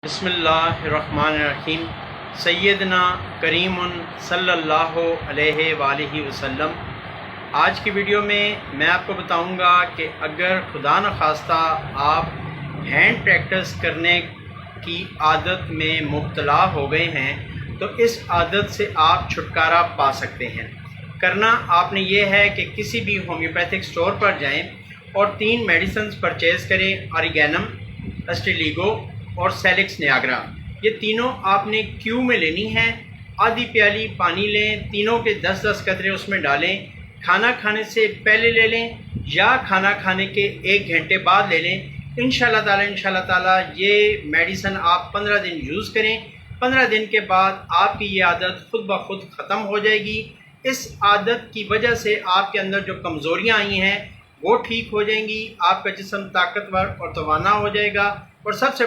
بسم اللہ الرحمن الرحیم۔ سیدنا کریم صلی اللہ علیہ وآلہ وسلم۔ آج کی ویڈیو میں آپ کو بتاؤں گا کہ اگر خدا نخواستہ آپ ہینڈ پریکٹس کرنے کی عادت میں مبتلا ہو گئے ہیں تو اس عادت سے آپ چھٹکارا پا سکتے ہیں۔ کرنا آپ نے یہ ہے کہ کسی بھی ہومیوپیتھک سٹور پر جائیں اور 3 میڈیسنز پرچیز کریں، آریگینم، اسٹیلیگو اور سیلکس نیاگرا۔ یہ تینوں آپ نے کیو میں لینی ہیں۔ آدھی پیالی پانی لیں، تینوں کے 10-10 قطرے اس میں ڈالیں۔ کھانا کھانے سے پہلے لے لیں یا کھانا کھانے کے 1 گھنٹے بعد لے لیں۔ انشاءاللہ تعالی یہ میڈیسن آپ 15 دن یوز کریں۔ 15 دن کے بعد آپ کی یہ عادت خود بخود ختم ہو جائے گی۔ اس عادت کی وجہ سے آپ کے اندر جو کمزوریاں آئی ہیں وہ ٹھیک ہو جائیں گی، آپ کا جسم طاقتور اور توانا ہو جائے گا، اور سب سے